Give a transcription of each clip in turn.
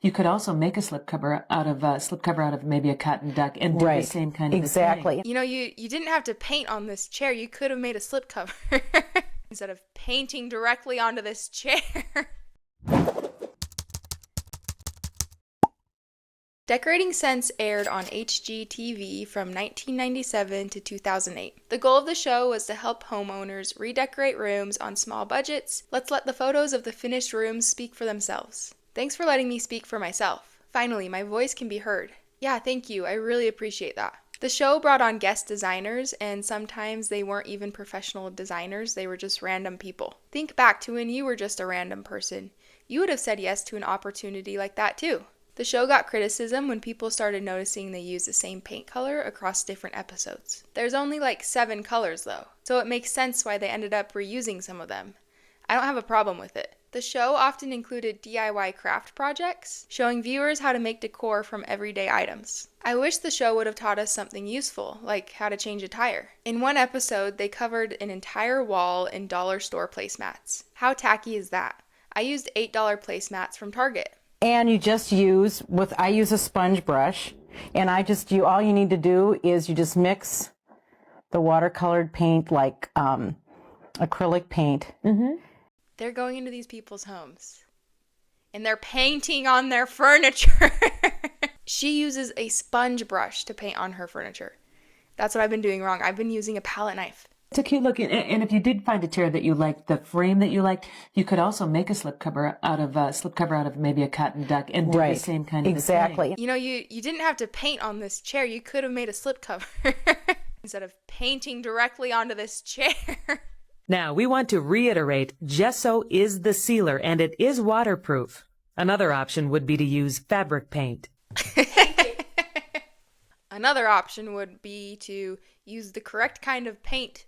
You could also make a slipcover out of maybe a cotton duck and do the same kind of exactly. thing. You know, you didn't have to paint on this chair. You could have made a slipcover instead of painting directly onto this chair. Decorating Sense aired on HGTV from 1997 to 2008. The goal of the show was to help homeowners redecorate rooms on small budgets. Let's let the photos of the finished rooms speak for themselves. Thanks for letting me speak for myself. Finally, my voice can be heard. Yeah, thank you. I really appreciate that. The show brought on guest designers, and sometimes they weren't even professional designers. They were just random people. Think back to when you were just a random person. You would have said yes to an opportunity like that too. The show got criticism when people started noticing they used the same paint color across different episodes. There's only like 7 colors though, so it makes sense why they ended up reusing some of them. I don't have a problem with it. The show often included DIY craft projects, showing viewers how to make decor from everyday items. I wish the show would have taught us something useful, like how to change a tire. In one episode, they covered an entire wall in dollar store placemats. How tacky is that? I used $8 placemats from Target. And you just use, I use a sponge brush, and all you need to do is you just mix the watercolored paint like acrylic paint. Mm-hmm. They're going into these people's homes, and they're painting on their furniture. She uses a sponge brush to paint on her furniture. That's what I've been doing wrong. I've been using a palette knife. It's a cute look, and if you did find a chair that you liked, the frame that you liked, you could also make a slipcover out of maybe a cotton duck and do the same kind of exactly. thing. You know, you didn't have to paint on this chair. You could have made a slipcover instead of painting directly onto this chair. Now, we want to reiterate, gesso is the sealer and it is waterproof. Another option would be to use fabric paint. Another option would be to use the correct kind of paint.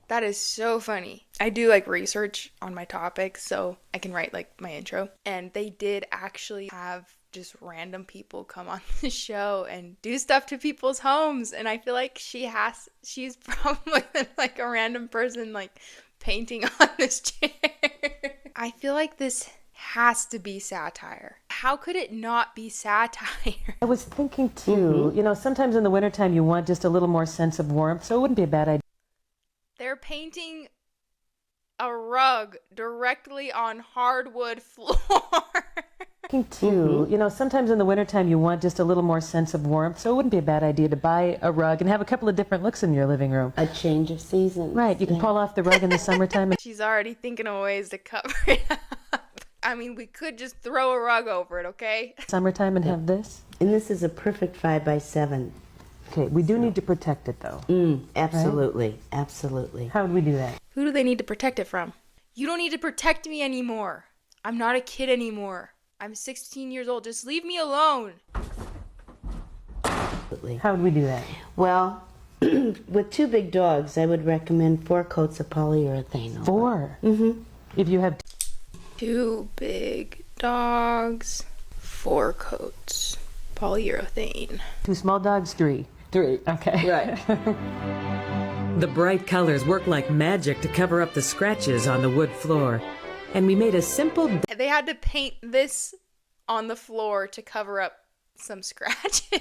That is so funny. I do like research on my topics so I can write like my intro. And they did actually have just random people come on the show and do stuff to people's homes. And I feel like she's probably like a random person like painting on this chair. I feel like this has to be satire. How could it not be satire? I was thinking too, you know, sometimes in the wintertime you want just a little more sense of warmth, so it wouldn't be a bad idea. They're painting a rug directly on hardwood floor. Too, you know, sometimes in the wintertime you want just a little more sense of warmth, so it wouldn't be a bad idea to buy a rug and have a couple of different looks in your living room. A change of season. Right, you can pull off the rug in the summertime. She's already thinking of ways to cover it up. I mean, we could just throw a rug over it, okay? Summertime and have this. And this is a perfect 5x7. Okay, we do need to protect it though. Absolutely, right? Absolutely. How would we do that? Who do they need to protect it from? You don't need to protect me anymore. I'm not a kid anymore. I'm 16 years old. Just leave me alone. How would we do that? Well, with 2 big dogs, I would recommend 4 coats of polyurethane. 4? Mm-hmm. If you have 2 big dogs, 4 coats, polyurethane. 2 small dogs, 3. 3. Okay. Right. The bright colors work like magic to cover up the scratches on the wood floor. And we made a simple... They had to paint this on the floor to cover up some scratches.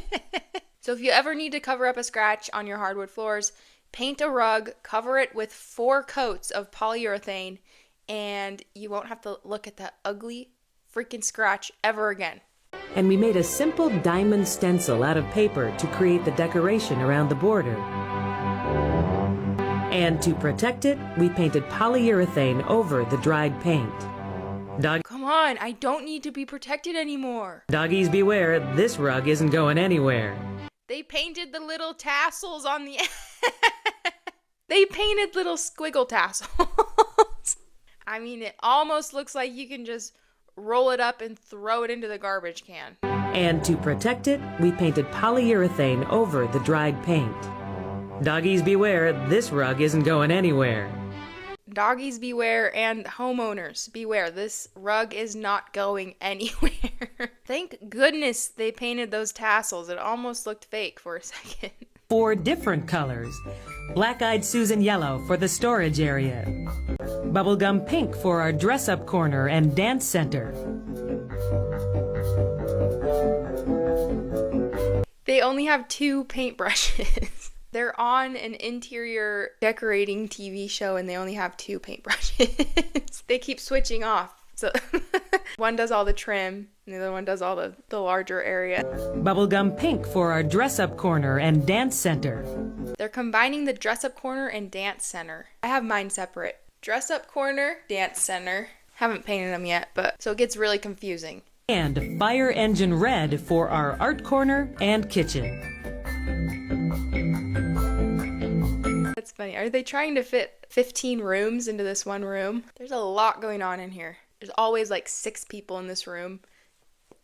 So if you ever need to cover up a scratch on your hardwood floors, paint a rug, cover it with 4 coats of polyurethane, and you won't have to look at that ugly freaking scratch ever again. And we made a simple diamond stencil out of paper to create the decoration around the border. And to protect it, we painted polyurethane over the dried paint. Come on, I don't need to be protected anymore. Doggies beware, this rug isn't going anywhere. They painted the little tassels on the They painted little squiggle tassels. I mean, it almost looks like you can just roll it up and throw it into the garbage can. And to protect it, we painted polyurethane over the dried paint. Doggies beware, this rug isn't going anywhere. Doggies beware and homeowners beware. This rug is not going anywhere. Thank goodness they painted those tassels. It almost looked fake for a second. 4 different colors. Black-eyed Susan yellow for the storage area. Bubblegum pink for our dress-up corner and dance center. They only have 2 paintbrushes. They're on an interior decorating TV show and they only have 2 paintbrushes. They keep switching off. So one does all the trim and the other one does all the larger area. Bubblegum pink for our dress-up corner and dance center. They're combining the dress-up corner and dance center. I have mine separate. Dress-up corner, dance center. Haven't painted them yet, but so it gets really confusing. And fire engine red for our art corner and kitchen. That's funny. Are they trying to fit 15 rooms into this one room? There's a lot going on in here. There's always like 6 people in this room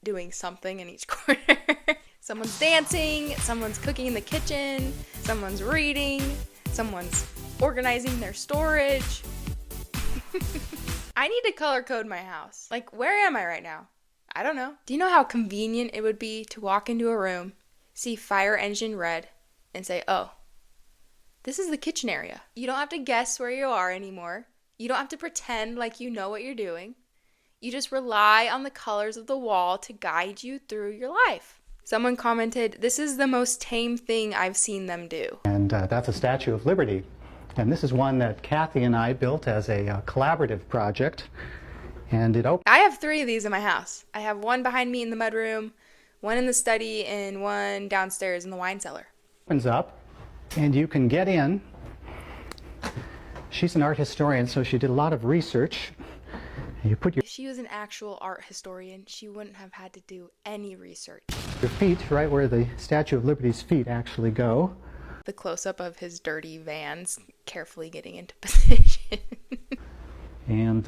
doing something in each corner. Someone's dancing, someone's cooking in the kitchen, someone's reading, someone's organizing their storage. I need to color code my house. Like, where am I right now? I don't know. Do you know how convenient it would be to walk into a room, see fire engine red, and say, oh, this is the kitchen area. You don't have to guess where you are anymore. You don't have to pretend like you know what you're doing. You just rely on the colors of the wall to guide you through your life. Someone commented, this is the most tame thing I've seen them do. And that's a Statue of Liberty. And this is one that Kathy and I built as a collaborative project. And I have 3 of these in my house. I have one behind me in the mudroom, one in the study, and one downstairs in the wine cellar. Opens up, and you can get in. She's an art historian, so she did a lot of research. You put If she was an actual art historian, she wouldn't have had to do any research. your feet right where the Statue of Liberty's feet actually go. The close-up of his dirty Vans carefully getting into position. And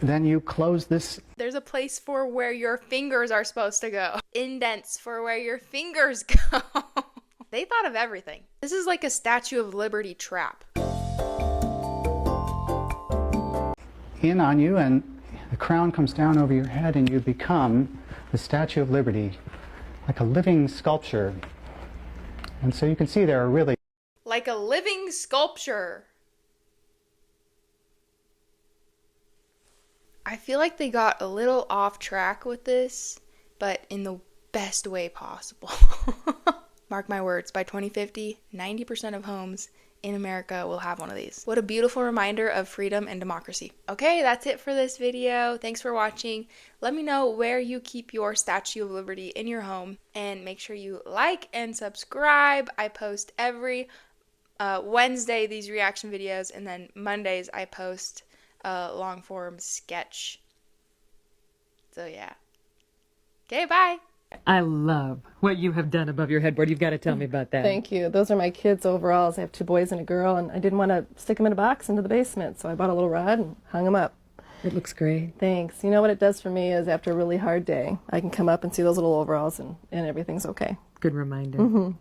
then you close this. There's a place for where your fingers are supposed to go. Indents for where your fingers go. They thought of everything. This is like a Statue of Liberty trap. In on you, and the crown comes down over your head, and you become the Statue of Liberty, like a living sculpture. And so you can see there are really Like a living sculpture. I feel like they got a little off track with this, but in the best way possible. Mark my words, by 2050, 90% of homes in America will have one of these. What a beautiful reminder of freedom and democracy. Okay, that's it for this video. Thanks for watching. Let me know where you keep your Statue of Liberty in your home, and make sure you like and subscribe. I post every Wednesday these reaction videos, and then Mondays I post a long form sketch. So yeah. Okay, bye. I love what you have done above your headboard. You've got to tell me about that. Thank you. Those are my kids' overalls. I have 2 boys and a girl, and I didn't want to stick them in a box into the basement, so I bought a little rod and hung them up. It looks great. Thanks. You know what it does for me is after a really hard day, I can come up and see those little overalls and everything's okay. Good reminder.